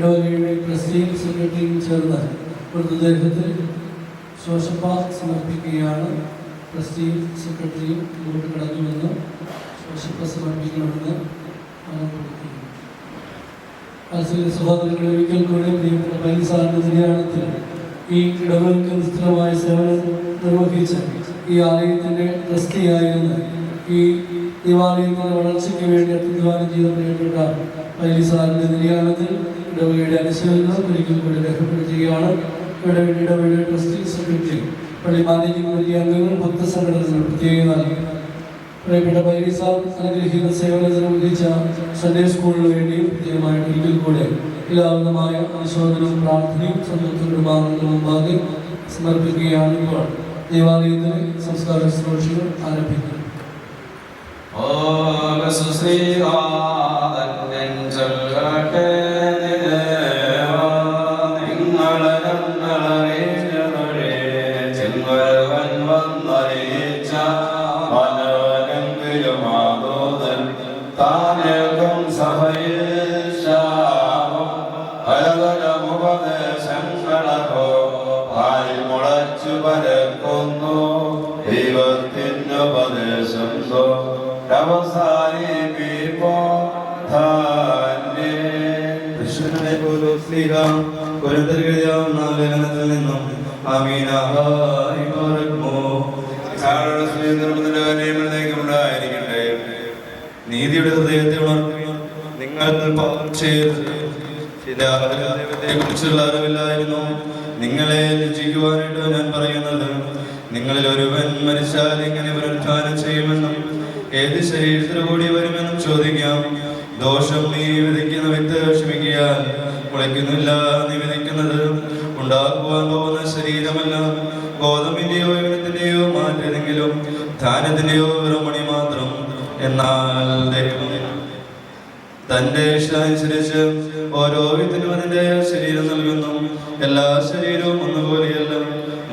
ഇടവകയുടെ ട്രസ്റ്റിയും സെക്രട്ടറിയും ചേർന്ന് മൃതദേഹത്തിൽ ശ്വാസപാ സമർപ്പിക്കുകയാണ്. ട്രസ്റ്റിയും സെക്രട്ടറിയും മുന്നോട്ട് കടന്നുവന്ന് ശ്വാസപ്പ സമർപ്പിക്കണമെന്ന് ആവശ്യപ്പെടുകയാണ്. സഹോദരങ്ങളെ, ഒരിക്കൽ കൂടെ പ്രിയപ്പെട്ട പൈസാറിന്റെ നിര്യാണത്തിൽ ഈ ഇടവകൾക്ക് നിസ്തുലമായ സേവനം നിർവഹിച്ച ഈ ആലയത്തിൻ്റെ ട്രസ്റ്റിയായിരുന്ന ഈ ദേവാലയത്തിൻ്റെ വളർച്ചയ്ക്ക് വേണ്ടി അത്യുദ്ധാനം ചെയ്ത പ്രിയപ്പെട്ട പൈസാറിന്റെ നിര്യാണത്തിൽ ഇടവകയുടെ അനുശോചനം ഒരിക്കൽ കൂടി രേഖപ്പെടുത്തുകയാണ്. ഇടവകയുടെ ട്രസ്റ്റി, സെക്രട്ടറി, പള്ളി മാനേജിംഗ് കമ്മിറ്റി അംഗങ്ങൾ, ഭക്തസംഘടനകൾ പ്രത്യേകം നൽകി. പ്രിയപ്പെട്ട പൈസാർ അനുഗ്രഹീത സേവനത്തിന് ഉദ്ദേശിച്ച സൺഡേ സ്കൂളിന് വേണ്ടിയും പ്രത്യേകമായിട്ട് ഒരിക്കൽ കൂടെ എല്ലാവിധമായ അനുശോചനവും പ്രാർത്ഥനയും സ്വന്തം കുടുംബാംഗങ്ങളുടെ മുമ്പാകെ സമർപ്പിക്കുകയാണ്. ഇപ്പോൾ ദേവാലയത്തിലെ സംസ്കാര ശുശ്രൂഷകൾ ആരംഭിക്കും. നീതിയുടെ ഹൃദയത്തെ ഉണർത്തുകയും നിങ്ങൾ പാപം ചെയ്ത് കുറിച്ചുള്ള അറിവില്ലായിരുന്നു. നിങ്ങളെ രക്ഷിക്കുവാനായിട്ട് ഞാൻ പറയുന്നത്, നിങ്ങളിൽ ഒരുവൻ മരിച്ചാൽ എങ്ങനെ പുനരുത്ഥാനം ചെയ്യുമെന്നും ഏത് ശരീരത്തിനു കൂടി വരുമെന്നും ചോദിക്കാം. ദോഷം നീ വിതയ്ക്കുന്ന വിത്ത് ക്ഷമിക്കാൻ മുളയ്ക്കുന്നില്ല. നീ വിതയ്ക്കുന്നത് ഉണ്ടാക്കുവാൻ പോകുന്ന ശരീരമല്ല, ഗോതമ്പിന്റെയോ യവനത്തിന്റെയോ മാറ്റേതെങ്കിലും ധാന്യത്തിന്റെയോ വെറും മണി മാത്രം. എന്നാൽ ദൈവം തന്റെ ഇഷ്ടാനുസരിച്ച് ഓരോ വിത്തിനും അതിന്റെ ശരീരം നൽകുന്നു. എല്ലാ ശരീരവും ഒന്നുപോലെയല്ല.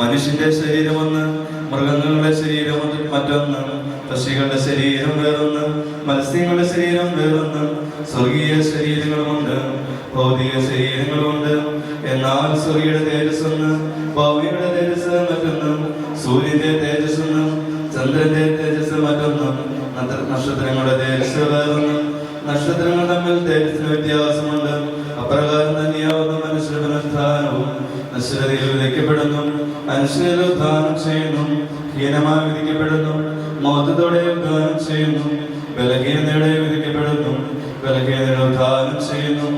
മനുഷ്യന്റെ ശരീരം ഒന്ന്, മൃഗങ്ങളുടെ ശരീരം മറ്റൊന്ന്, പക്ഷികളുടെ ശരീരം വേറൊന്ന്, മത്സ്യങ്ങളുടെ ശരീരം വേറൊന്ന്. സ്വർഗീയ ശരീരങ്ങളുമുണ്ട്, ഭൗതിക ശരീരങ്ങളുമുണ്ട്. എന്നാൽ സ്വർഗീയുടെ തേജസ് ഒന്ന്, ഭൗമിയുടെ തേജസ് മറ്റൊന്ന്. സൂര്യന്റെ തേജസ് ഒന്ന്, ചന്ദ്രന്റെ തേജസ് മറ്റൊന്ന്. നക്ഷത്രങ്ങളുടെ തേജസ് വേറൊന്ന്. നക്ഷത്രങ്ങൾ തമ്മിൽ തേജസ്സിന് വ്യത്യാസമുണ്ട്. അപ്രകാരം തന്നെയാവുന്ന മനുഷ്യരുടെ പുനരുത്ഥാനവും നശ്വരതയിൽ വിധിക്കപ്പെടുന്നു. മനുഷ്യരിൽ ഉദ്ധാനം ചെയ്യുന്നു, ഹീനമായി വിധിക്കപ്പെടുന്നു. മൗത്തത്തോടെ ഉദ്ധാനം ചെയ്യുന്നു, ബലഹീനതയോടെ വിധിക്കപ്പെടുന്നു. ബലഹീനതയുടെ ഉദ്ധാനം ചെയ്യുന്നു.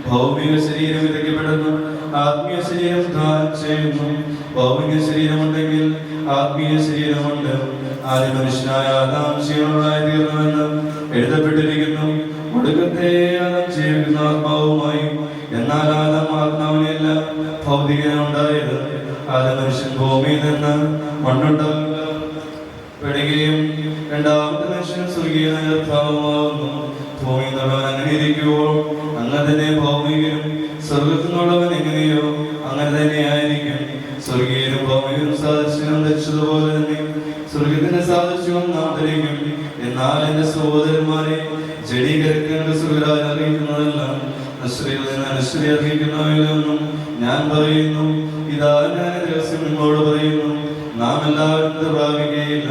ഭൗമിക ശരീരം വിധിക്കപ്പെടുന്നു, ആത്മീയ ശരീരം ഉദ്ധാനം ചെയ്യുന്നു. ഭൗമിക ശരീരമുണ്ടെങ്കിൽ ആത്മീയ ശരീരമുണ്ട്. ആദ്യ മനുഷ്യനായ ആദാം ക്ഷീണനായി തീർന്നുവെന്ന് എഴുതപ്പെട്ടിരിക്കുന്നു. ഒടുക്കത്തെ ആദാം ജീവിക്കുന്ന ആത്മാവുമായി. എന്നാൽ ആദാം ആത്മാവിനെയല്ല ഭൗതികനുണ്ടായത്. ആദ്യ മനുഷ്യൻ ഭൂമിയിൽ നിന്ന് മണ്ണുണ്ടാകപ്പെടുകയും രണ്ടാമത്തെ മനുഷ്യൻ സ്വർഗീയ നേർഭാവമാകുന്നു. ഭൂമിയിൽ നിന്നുള്ളവൻ അങ്ങനെ ഇരിക്കുവോ അങ്ങനെ തന്നെ ഭൗമികനും, സ്വർഗത്തിൽ നിന്നുള്ളവൻ എങ്ങനെയോ അങ്ങനെ തന്നെ ആയിരിക്കും. സ്വർഗീയനും ഭൗമികനും സാദൃശ്യം ധരിച്ചതുപോലെ തന്നെ സ്വർഗത്തിന്റെ സാദൃശ്യവും നാം ധരിക്കും. എന്നാൽ എന്റെ സഹോദരന്മാരെ, ജഡീകരിക്കേണ്ട സ്വർഗരാജ് അറിയിക്കുന്നതല്ല, നശ്വരയിൽ നിന്ന് അനശ്വരി അറിയിക്കുന്നവയിലൊന്നും ഞാൻ പറയുന്നു. ഇതാ ഞാൻ രഹസ്യം നിങ്ങളോട് പറയുന്നു, നാം എല്ലാവരും പ്രാപിക്കുകയില്ല.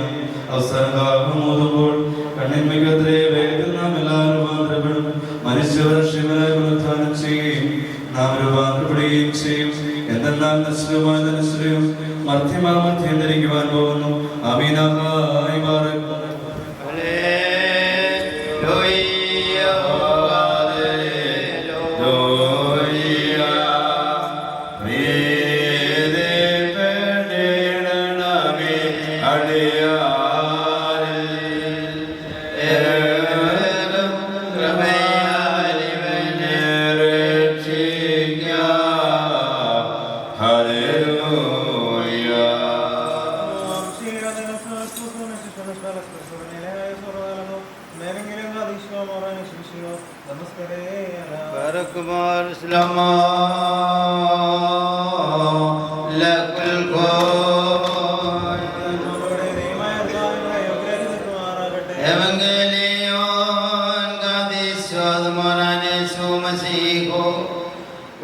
അവസാന കാലം ഓതുമ്പോൾ കണ്ണിന്മയ്ക്കത്രേ വേഗത്തിൽ നാം എല്ലാവരും രൂപാന്തരപ്പെടും. മനുഷ്യവരക്ഷിതനായി പുനരുത്ഥാനം ചെയ്യുകയും നാം രൂപാന്തരപ്പെടുകയും ചെയ്യും. എന്തെന്നാൽ നശ്വരമായ നശ്വരയും മർത്യമാമർഥ്യം ധരിക്കുവാൻ പോകുന്നു. ആമീനായി Barack.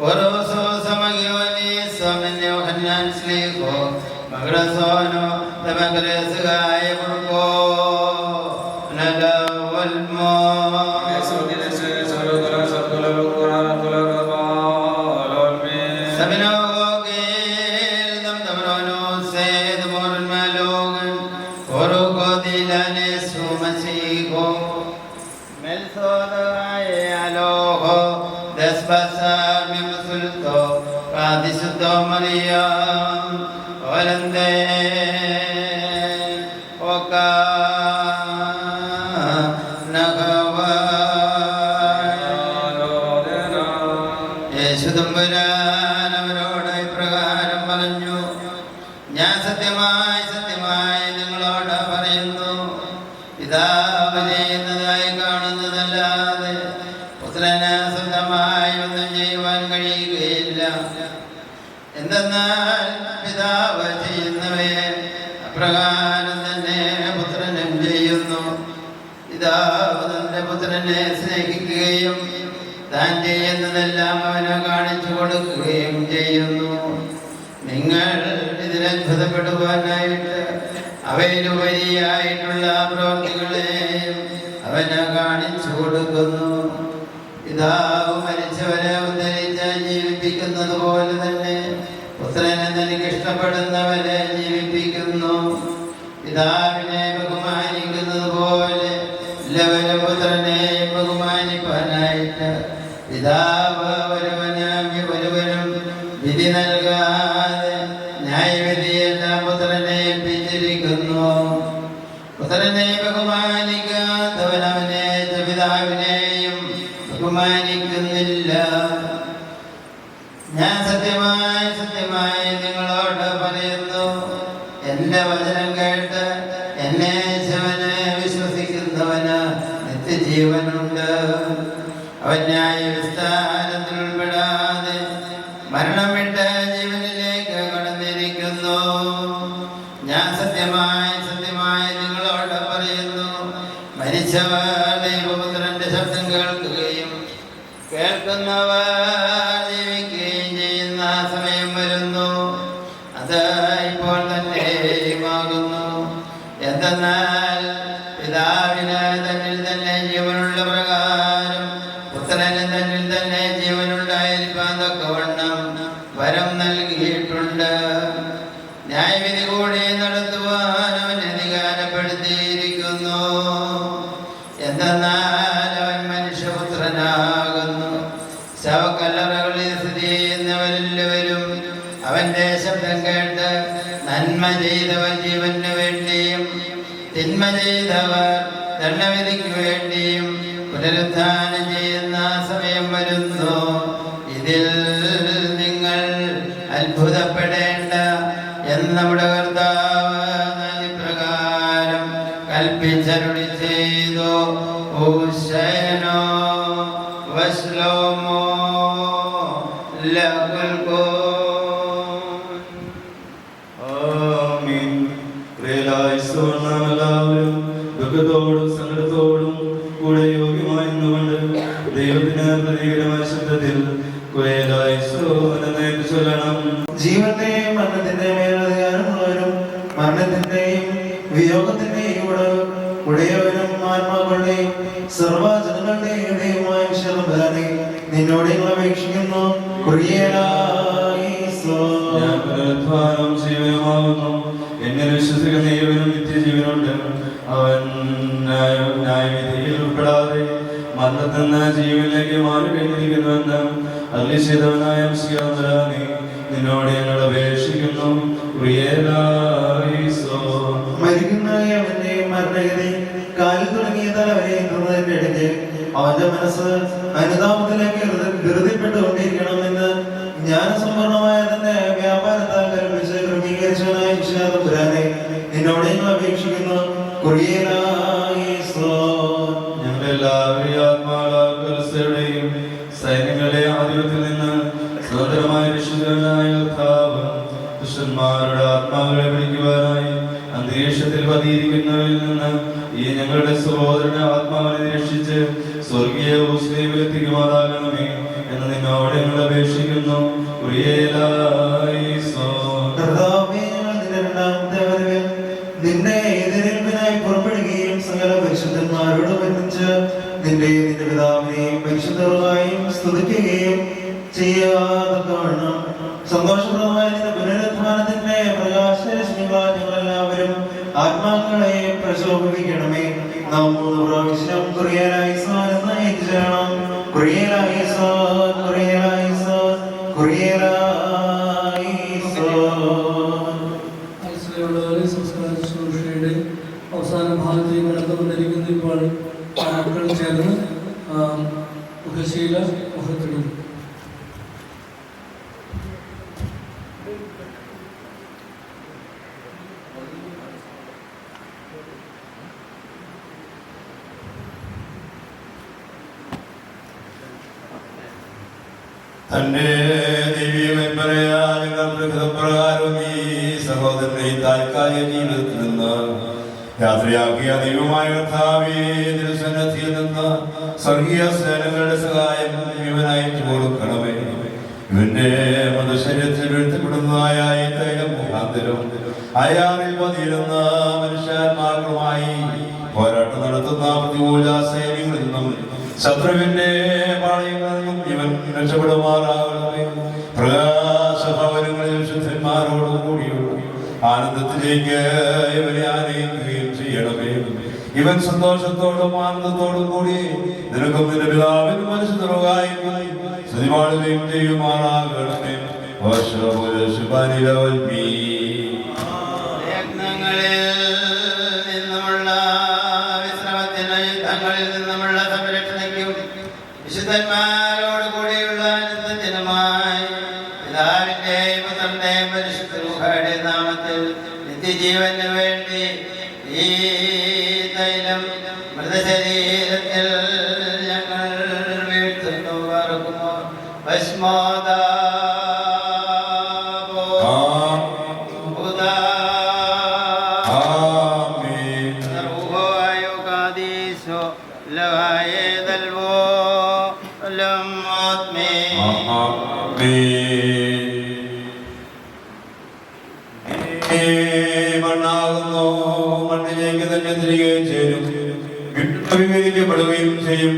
Oroso Samagioni, Samanio Hanan Sligo, Magrasono, the Magresagai Burgo, Nada Walmo. Sabino Gil, the Damrono, say the Moran Malogan, Orogo Dilane Sumasigo, Melsoda Aloho, Despasa Mimusulto, Padisuto Maria, Olande Oka Nagava Yeshudambara Navaroda Pragaram Palanju Nyasatyamai Satyamai Ningloda Parayendo Idavajayendadai Kanandadalade Putrana Satyamai Vandajevan Kadikilla എന്തെന്നാൽ പിതാവ് ചെയ്യുന്നവയെ അപ്രകാരം തന്നെ പുത്രനും ചെയ്യുന്നു. പിതാവ് തന്റെ പുത്രനെ സ്നേഹിക്കുകയും താൻ ചെയ്യുന്നതെല്ലാം അവന് കാണിച്ചു കൊടുക്കുകയും ചെയ്യുന്നു. നിങ്ങൾ ഇതിൽ അത്ഭുതപ്പെടുവാനായിട്ട് അവയിലുപരിയായിട്ടുള്ള പ്രവൃത്തികളെയും അവന് കാണിച്ചു കൊടുക്കുന്നു. പിതാവ് മരിച്ചവരെ ഉദ്ധരിച്ച് ജീവിപ്പിക്കുന്നത് പോലെ തന്നെ പുത്രനെ തനിക്ക് ഇഷ്ടപ്പെടുന്നവരെ ജീവിപ്പിക്കുന്നു. പിതാവിനെ ബഹുമാനിക്കുന്നത് പോലെ എല്ലാവരും പുത്രനെ ബഹുമാനിപ്പാനായിട്ട് പിതാവ് ഒരുവനും വിധി നൽകാതെ ന്യായവിധിയെല്ലാം പുത്രനെ ഏൽപ്പിച്ചിരിക്കുന്നു. പുത്രനെ ബഹുമാനിക്കാത്തവൻ അവനെ പിതാവിനെയും ബഹുമാനിക്കുന്നില്ല. ഞാൻ സത്യമായി സത്യമായി നിങ്ങളോട് പറയുന്നു, എന്റെ വചനം കേട്ട് എന്നെ ശിവനെ വിശ്വസിക്കുന്നവന് നിത്യജീവനുണ്ട്. അവൻ ന്യായവിസ്താരത്തിൽ ഉൾപ്പെടാതെ മരണം വിട്ട് ജീവനിലേക്ക് കടന്നിരിക്കുന്നു. ഞാൻ സത്യമായി സത്യമായി നിങ്ങളോട് പറയുന്നു, മരിച്ചവർ ദൈവപുത്രന്റെ ശബ്ദം കേൾക്കുകയും കേൾക്കുന്നവർ ജീവിക്കുകയും ചെയ്യുന്ന സമയം വരുന്നു. അത് ഇപ്പോൾ തന്നെയുമാകുന്നു. എന്തെന്നാൽ പിതാവിന് തന്നിൽ തന്നെ ജീവനുള്ള പ്രകാരം പുത്രന് തന്നിൽ തന്നെ ജീവനുണ്ടായിരിക്കാൻ തക്കവണ്ണം വരം നൽകിയിട്ടുണ്ട്. ന്യായവിധി കൂടി നടത്തുവാൻ അവൻ അധികാരപ്പെടുത്തിയിരിക്കുന്നു. എന്തെന്നാൽ അവൻ മനുഷ്യപുത്രനാകുന്നു. ശവക്കല്ലറകളിൽ സ്ഥിതി ചെയ്യുന്നവരെല്ലാവരും അവന്റെ ശബ്ദം കേട്ട് നന്മ ചെയ്തവർ ജീവന് വേണ്ടിയും തിന്മ ചെയ്തവർ ദണ്ഡവിധിക്ക് വേണ്ടിയും പുനരുത്ഥാനം ചെയ്യുന്ന സമയം വരുന്നു. ഇതിൽ നിങ്ങൾ അത്ഭുതപ്പെടേണ്ട എന്ന് നമ്മുടെ കർത്താവ് പ്രകാരം കൽപ്പിച്ചരുളി ചെയ്തു. ഓശനോ വസ്ലോമോ ലകുൽകോ. ആമീൻ. പ്രിയരായ എല്ലാവരും ദുഃഖത്തോടും സങ്കടത്തോടും കൂടെ യോഗ്യമായി നിന്നുകൊണ്ട് ദൈവത്തിന് പ്രതികരമായ ശബ്ദത്തിൽ ചൊല്ലണം. ജീവന്റെയും മരണത്തിന്റെയും മേലധികാരമുള്ളവരും മരണത്തിന്റെയും വിയോഗത്തിന്റെയും ഉടയവനും ആത്മാക്കളുടെയും സർവ്വജനങ്ങളുടെയും ദൈവമായ വിശ്വംഭരനെ നിന്നോട് ഞങ്ങൾ അപേക്ഷിക്കുന്നു. ഞാൻ പുനരുത്ഥാനം ജീവനുമാകുന്നു. എന്നെ വിശ്വസിക്കുന്ന ഏവനും നിത്യജീവനുണ്ട്. അവൻ ന്യായവിധിയിൽ ഉൾപ്പെടാതെ മരണത്തിൽ നിന്ന് ജീവനിലേക്ക് മാറി കഴിഞ്ഞിരിക്കുന്നുവെന്ന് അല്ലിശിതവനായ നിന്നോട് ഞങ്ങൾ അപേക്ഷിക്കുന്നു. മരിക്കുന്നവന്റെ മരണഗതി കാലിൽ തുടങ്ങിയ തലവരെ എത്തുന്നതിന്റെ ഇടയ്ക്ക് അവന്റെ മനസ്സ് അനുതാപത്തിലേക്ക് ധൃതിപ്പെട്ടുകൊണ്ടിരിക്കണമെന്ന് ജ്ഞാനസമ്പൂർണമായ തന്നെ വ്യാപാരത്താൽ കൽപ്പിച്ച് ക്രമീകരിച്ചവനായ വിശ്വാസപുരാനെ നിന്നോട് ഞങ്ങൾ അപേക്ഷിക്കുന്നു. ഞങ്ങളുടെ എല്ലാവരെയും ആത്മാക്കളുടെയും സൈന്യങ്ങളുടെ ആധിപത്യത്തിൽ നിന്ന് സ്വതന്ത്രമായ രക്ഷിതനായ കർത്താവ് ദുഷ്ടന്മാരുടെ ആത്മാക്കളെ പിടിക്കുവാനായി അന്തരീക്ഷത്തിൽ പതിയിരിക്കുന്നവരിൽ നിന്ന് ഈ ഞങ്ങളുടെ സഹോദരന്റെ ആത്മാവിനെ രക്ഷിച്ച് സ്വർഗീയ എത്തിക്കുമാറാകണമേ എന്ന് നിന്നോട് ഞങ്ങൾ അപേക്ഷിക്കുന്നു. കർത്താവേ, ഞങ്ങൾ നിന്റെ രണ്ടാമത്തെ വരവിൽ നിന്നെ എതിരേൽപ്പിനായി പുറപ്പെടുകയും സകല പരിശുദ്ധന്മാരോട് ഒരുമിച്ച് നിന്റെ പിതാവിനെയും പരിശുദ്ധമായും സ്തുതിക്കുകയും ചെയ്യാതക്കവണ്ണം സന്തോഷപ്രദമായ നിന്റെ പുനരുത്ഥാനത്തിന്റെ പ്രകാശരശ്മികളാൽ ഞങ്ങളെല്ലാവരും ആത്മാക്കളെ പ്രശോഭിപ്പിക്കണമേ. നാം 3 പ്രാവശ്യം കുറിയലായിസോൻ എന്ന് ഏറ്റുചൊല്ലണം. കുറിയലായിസോൻ, കുറിയലായിസോൻ, കുറിയലായിസോൻ. മനസ്സിലുള്ളവരെ സംസ്കാര ശുശ്രൂഷയുടെ അവസാന ഭാഗത്തേക്ക് കടന്നുകൊണ്ടിരിക്കുന്ന ഇപ്പോൾ മക്കൾ ചേർന്ന് മുഖശീല മുഖത്തിടുന്നു. തന്റെ ദിവ്യപ്രകാരം ഈ സഹോദരനെ താൽക്കാലിക ജീവിതത്തിൽ നിന്ന് യാത്രയാക്കിയ ദൈവമായ കർത്താവേ, തിരുസന്നിധിയിൽ നിന്ന് സ്വർഗീയ സേനകളുടെ സഹായം ഇവനായി കൊടുക്കണമേ. ഇവന്റെ മൃതശരീരത്തിൽ വീഴ്ത്തപ്പെടുന്നതായ ഈ തൈലം മുഖാന്തരം അയാളിൽ പതിയിരുന്ന മനുഷ്യാത്മാക്കളുമായി പോരാട്ടം നടത്തുന്ന പ്രതികൂല സൈന്യങ്ങളിൽ നിന്നും ശത്രുവിന്റെ പാളയങ്ങളിൽ നിന്നും ഇവൻ രക്ഷപ്പെടുമാറാകണമേ. പ്രകാശഭവനങ്ങളിൽ ശുദ്ധന്മാരോടുകൂടിയുള്ള ആനന്ദത്തിലേക്ക് ഇവനെ ആനയിക്കുകയും ചെയ്യണമേ. ഇവൻ സന്തോഷത്തോടും ആനന്ദത്തോടും കൂടി നിനക്കും നിന്റെ പിതാവിനും മനസ്സിലുറവായി സ്തുതിപാടുകയും ചെയ്യുമാറാകണമേ. വിശുദ്ധന്മാരോട് കൂടിയുള്ള ജനമായി പിതാവിന്റെയും പുത്രന്റെയും പരിശുദ്ധ റൂഹായുടെ നാമത്തിൽ നിത്യജീവന് വേണ്ടി ഈ തൈലം മൃതശരീരത്തിൽ ഞങ്ങൾ വീഴ്ത്തുന്നു. പറക്കുമോ ഭസ്മോദാ മണ്ണാകുന്നു, മണ്ണിലേക്ക് തന്നെ തിരികെ ചേരും, വിവേചിക്കപ്പെടുകയും ചെയ്യും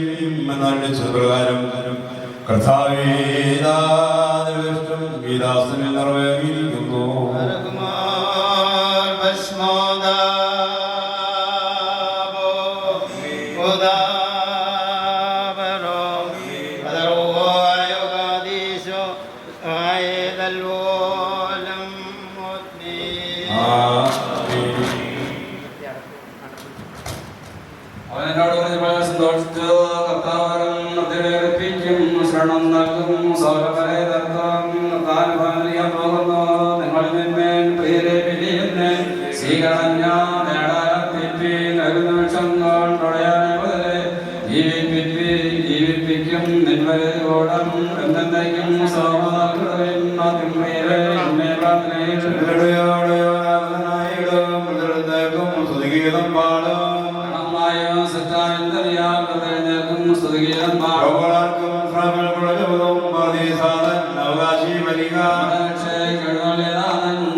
എന്നാൽ പ്രകാരം കർത്താവേ ഗീതാസ്തനിൽ നിറവേറിയിരിക്കുന്നു.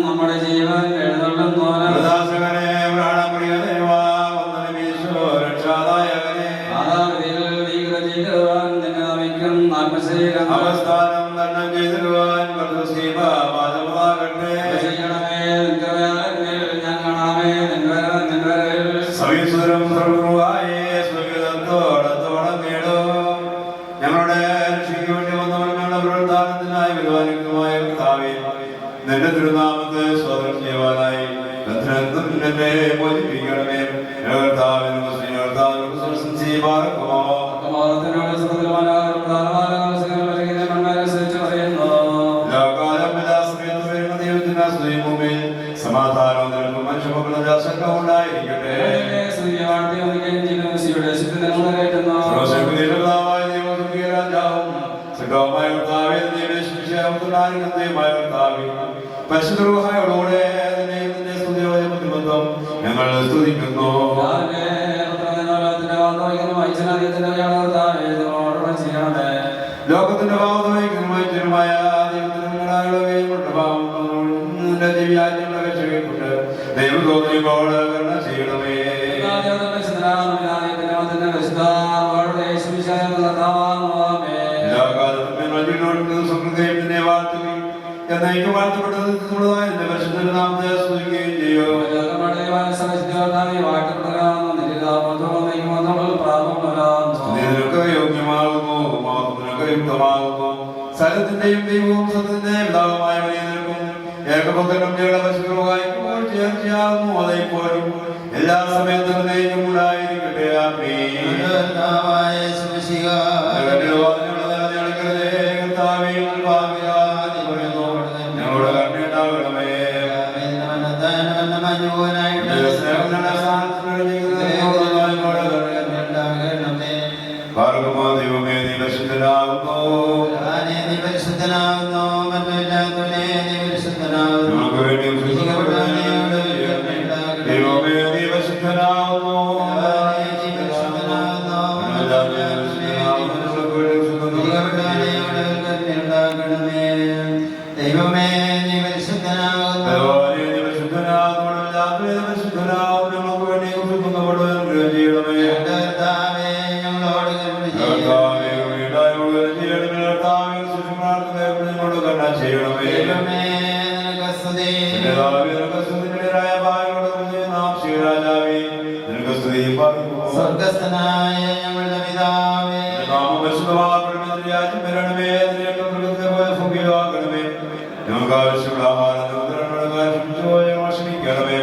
നമ്മുടെ ജീവൻ അവസ്ഥാനം തന്നെ ചെയ്തിടുവാൻ സവിസുരം സ്വർഗത്തോടത്തോളം നേടും. ഞങ്ങളുടെ രക്ഷയ്ക്ക് വേണ്ടി വന്നവരുടെ പ്രവർത്തനത്തിനായി വരുവാനുമായ കർത്താവേ, നിന്റെ തിരുനാമത്തെ സ്വാഗതം ചെയ്യുവാനായി എന്നെ മോചിപ്പിക്കണമേ. കർത്താവിനും സമാധാനം മനുഷ്യ ഉണ്ടായിരിക്കട്ടെ. പരിശുദ്ധയോടുകൂടെ ഞങ്ങൾ സ്തുതിക്കുന്നു. ലോകത്തിന്റെ ഭാഗത്ത് സ്ഥലത്തിന്റെയും ദൈവവും സത്യത്തിന്റെയും പിതാവുമായ നിൽക്കും ഏകഭക്തനും ജലപശുക്കളുമായിപ്പോൾ ചേർച്ചയാകുന്നു അതേപ്പോഴും എല്ലാ സമയത്തും നെയ്യും ഉണ്ടായിരിക്കട്ടെ. ഞങ്ങളുടെ കണ്ണുണ്ടാകണമേ. ദൈവമേ നീ പരിശുദ്ധനാകുന്നു. ഞങ്ങൾക്ക് വേണ്ടി ദൈവമേ നീ പരിശുദ്ധനാകുന്നു. ദൈവമേ നീ പരിശുദ്ധനാകുന്നു. ഞങ്ങൾക്ക് വേണ്ടി ചെയ്യണമേ. ഞങ്ങളോട് ചെയ്യണമേ. സ്വർഗസ്ഥനായ ഞങ്ങളുടെ പിതാവേ, ഞങ്ങൾക്ക് ആവശ്യമുള്ള ആഹാരം ക്ഷമിക്കണമേ.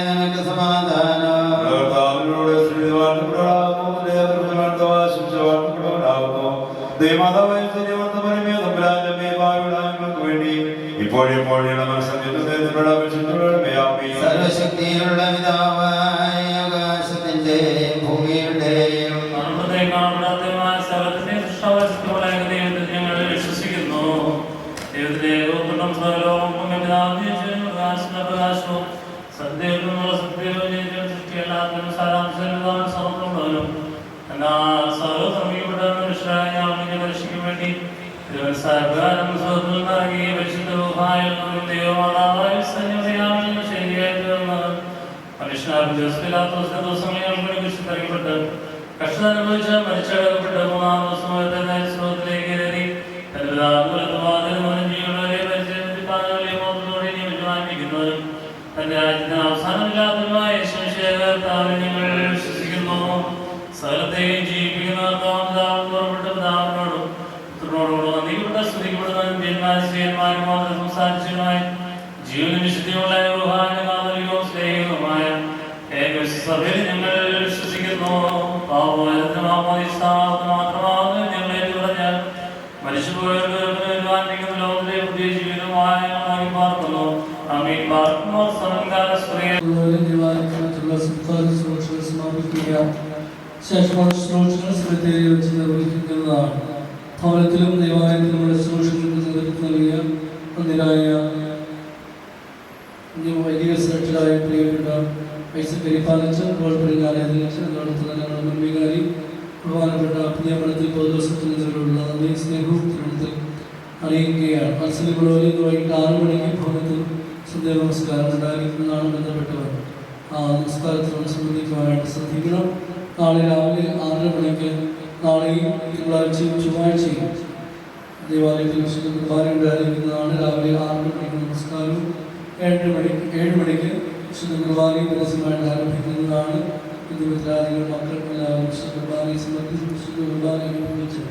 നിനക്ക് സമാധാനം. സർവശക്തിയുള്ള പിതാവായ ആകാശത്തിന്റെയും ഭൂമിയുടെയും ഞങ്ങൾ വിശ്വസിക്കുന്നു. ദൈവത്തിലെ പ്രകാശവും സത്യത്തിനുള്ള സത്യവും സൃഷ്ടിയെല്ലാത്തിനും സാരാംശം സമർപ്പണവും എന്നാൽ സർവ്വ സമീപപ്പെട്ട മനുഷ്യരായ രക്ഷിക്കാൻ വേണ്ടി സർക്കാരം നൽകി പരിശുദ്ധമായ ദൈവമാതാവായ ശരിയായി മനുഷ്യനാഥ ദിവസങ്ങളിൽപ്പെട്ട് കഷ്ടത അനുഭവിച്ച മരിച്ചടക്കപ്പെട്ട 3-ാം ദിവസം സ്രോതത്തിലേക്ക് കയറി തന്റെ രാജ്യത്തിന് അവസാനമില്ലാത്തതുമായ ഞങ്ങൾ വിശ്വസിക്കുന്നു. സകലത്തെയും ജീവിപ്പിക്കുന്നവർക്കും പിതാവിനോടും പുത്രനോടുകൂടെ നന്ദിപ്പെട്ട സ്തുതിക്കപ്പെടുന്ന സംസാരിച്ചതുമായി ജീവനും വിശുദ്ധിയുള്ള ഊഹാനുകാതലികവും സ്നേഹിതവുമായ ഏകസഭയിൽ ഞങ്ങൾ വിശ്വസിക്കുന്നു. മാത്രമാകുന്നു ഞങ്ങളെ പറഞ്ഞാൽ മരിച്ചുപോയവർക്ക് ലോകത്തിലെ പുതിയ ജീവിതമായ പാർക്കുന്നു. അമീൻ. പാർക്കുന്നു ശേഷമാണ് ശുശ്രൂഷകൾ ശ്രദ്ധയിൽ വെച്ച് നിർവഹിക്കുന്നതാണ്. ഭവനത്തിലും ദേവാലയത്തിലുമുള്ള ശുശ്രൂഷകൾക്ക് നേതൃത്വം നൽകിയ അതിനായ വൈദിക ശ്രേഷ്ഠരായ പ്രിയപ്പെട്ട പരിപാലിച്ച് അതോടൊപ്പം തന്നെ ഞങ്ങളുടെ മുൻവികാരി പ്രധാനപ്പെട്ട പുതിയമഠത്തിൽ പൊതുദിവസത്തിൽ നിന്നുള്ള നന്ദി സ്നേഹവും തിരുവനന്തപുരത്തിൽ അറിയിക്കുകയാണ്. മത്സരങ്ങളോട് വൈകിട്ട് 6 മണിക്ക് ഭവനത്തിൽ സന്ധ്യ നമസ്കാരം ഉണ്ടായിരിക്കുന്നതാണ് ബന്ധപ്പെട്ടവർ ആ നമസ്കാരത്തിനോട് സംബന്ധിക്കുവാനായിട്ട് ശ്രദ്ധിക്കണം. നാളെ രാവിലെ 6 മണിക്ക് നാളെയും തിങ്കളാഴ്ചയും ചൊവ്വാഴ്ചയും ദേവാലയത്തിൽ വിശുദ്ധ കുർബാന ഉണ്ടായിരിക്കുന്നതാണ്. രാവിലെ 6 മണിക്ക് നമസ്കാരവും 7 മണിക്ക് വിശുദ്ധ കുർബാനയും പരസ്യമായിട്ട് ആരംഭിക്കുന്നതാണ്. വിദ്യാർത്ഥികൾ മക്കൾക്കെല്ലാവരും വിശുദ്ധ കുർബാനയെ സംബന്ധിച്ച് വിശുദ്ധ കുർബാന അനുഭവിച്ച്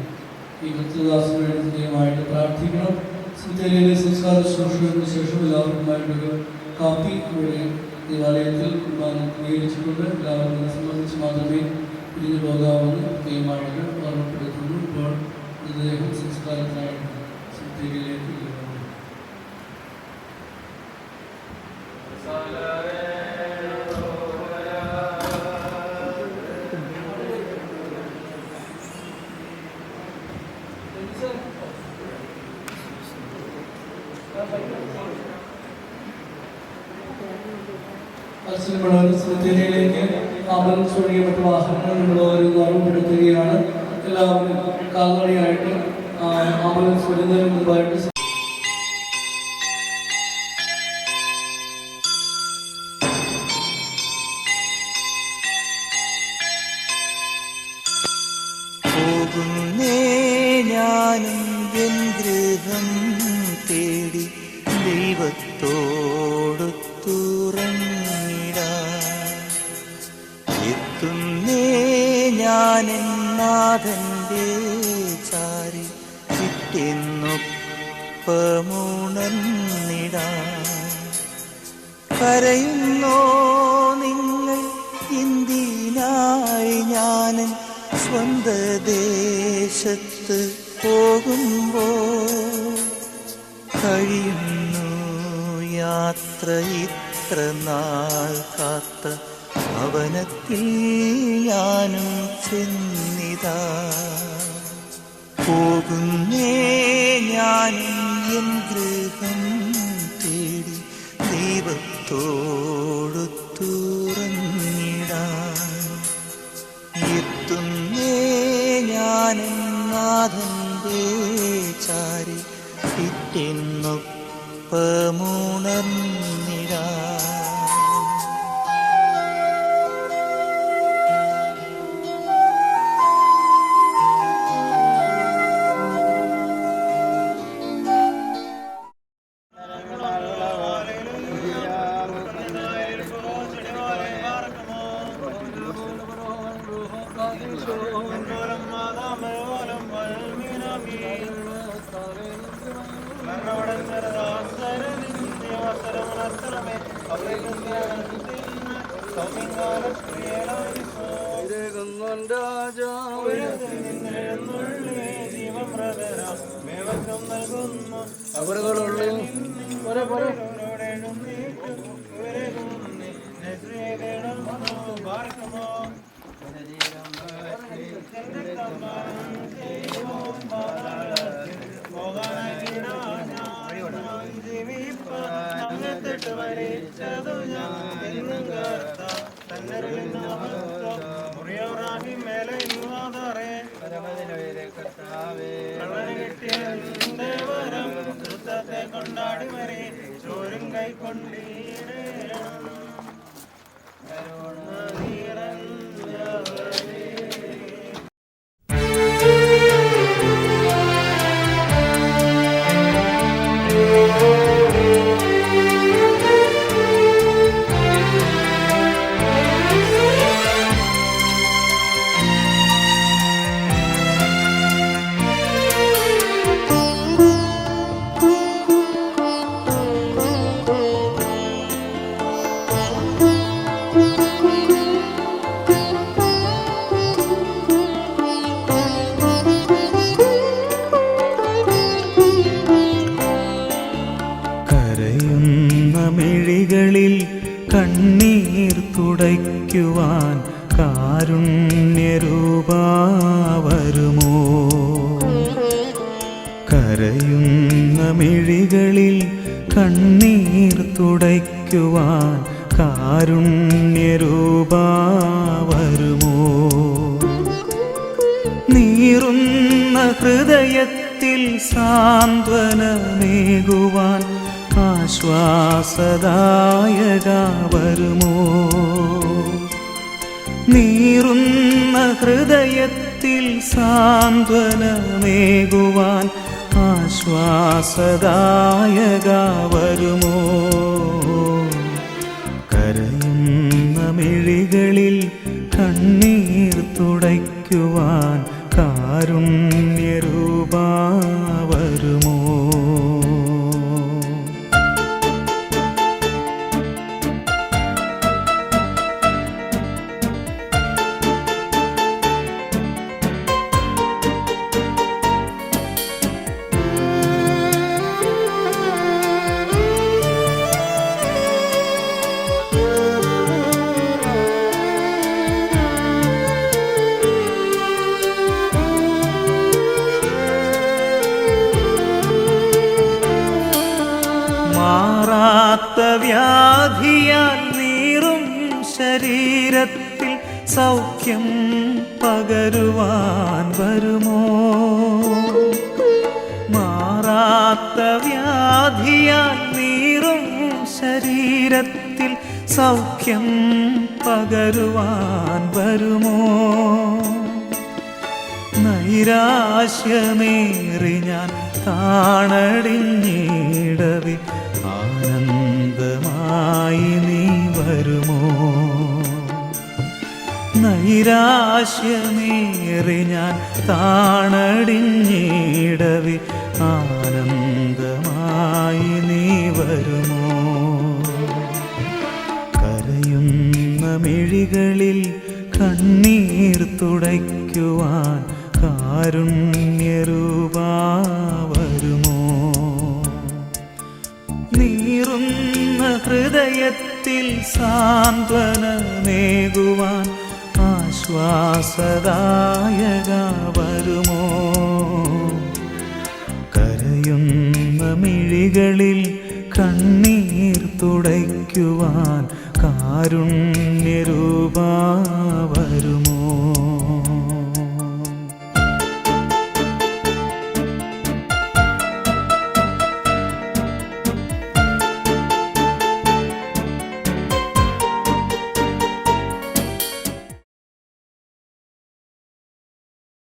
ഈ കൃത്യദാസന് വേണ്ടി പ്രത്യേകമായിട്ട് പ്രാർത്ഥിക്കണം. സുത്തേരിയിലെ സംസ്കാര ശുശ്രൂഷകൾക്ക് ശേഷം എല്ലാവർക്കുമായിട്ടൊരു കാപ്പി ഇവിടെ ദേവാലയത്തിൽ കുർബാന ക്രമീകരിച്ചിട്ടുണ്ട്. എല്ലാവരും ഇതിനെ സംബന്ധിച്ച് മാത്രമേ പിരിഞ്ഞു പോകാമെന്ന് പ്രത്യേകമായിട്ട് ഓർമ്മപ്പെടുത്തുന്നു. ഇപ്പോൾ മൃതദേഹം സംസ്കാരത്തിനായിട്ട് സുത്തേരിയിലേക്ക് സെമിത്തേരിയിലേക്ക് ആംബുലൻസ് ഒഴികെ മറ്റു വാഹനങ്ങൾ ഓരോരുത്തരുകയാണ്. എല്ലാവരും കാൽനടയായിട്ട് ആംബുലൻസ് വരുന്നതിന് മുമ്പായിട്ട് ഞാനും എൻ ഗൃഹം തേടി ദൈവത്തോടൊത്തുറങ്ങിടാൻ എത്തുന്നേ ഞാനെൻ നാഥന്റെ ചാരി കിട്ടുന്നൊപ്പമുണർന്നിടാൻ. കരയുന്നോ നിങ്ങൾ എന്തിനായി ഞാനൻ സ്വന്ത ദേശത്ത് പോകുമ്പോൾ കഴിയുന്നു യാത്ര ഇത്ര നാൾ കാത്ത ഭവനത്തിൽ ഞാനും ചെന്നിതാ. പോകുന്നേ ഞാനും എൻ ഗൃഹം തേടി ദൈവത്തോടൊത്തുറങ്ങിടാൻ. എത്തുന്നേ ഞാനും നാഥന്റെ ചാരി കിട്ടുന്നൊപ്പമുണർന്നിടാൻ. കണ്ണീർ തുടയ്ക്കുവാൻ കാരുണ്യരൂപാ വരുമോ? കരയുന്ന മിഴികളിൽ കണ്ണീർ തുടയ്ക്കുവാൻ കാരുണ്യരൂപാ വരുമോ? നീറുന്ന ഹൃദയത്തിൽ സാന്ത്വനമേകുവാൻ ആശ്വാസദായക വരുമോ? നീറുന്ന ഹൃദയത്തിൽ സാന്ത്വനമേകുവാൻ ആശ്വാസദായക വരുമോ? കരയുന്ന മിഴികളിൽ കണ്ണീർ തുടയ്ക്കുവാൻ കാരുണ്യരൂപാ വരുമോ? ശരീരത്തിൽ സൗഖ്യം പകരുവാൻ വരുമോ? മാറാത്ത വ്യാധിയാൽ നീറും ശരീരത്തിൽ സൗഖ്യം പകരുവാൻ വരുമോ? നൈരാശ്യമേറി ഞാൻ താണടിഞ്ഞിടവേ ആനന്ദമായി നീ വരുമോ? നൈരാശ്യമേറി ഞാൻ താണടിഞ്ഞിടവേ ആനന്ദമായി നീ വരുമോ? കരയുന്ന മിഴികളിൽ കണ്ണീർ തുടയ്ക്കുവാൻ കാരുണ്യരൂപാ വരുമോ? നീറുന്ന ഹൃദയത്തിൽ സാന്ത്വനമേകുവാൻ ആശ്വാസദായക വരുമോ? കരയുന്ന മിഴികളിൽ കണ്ണീർ തുടയ്ക്കുവാൻ കാരുണ്യരൂപാ വരുമോ?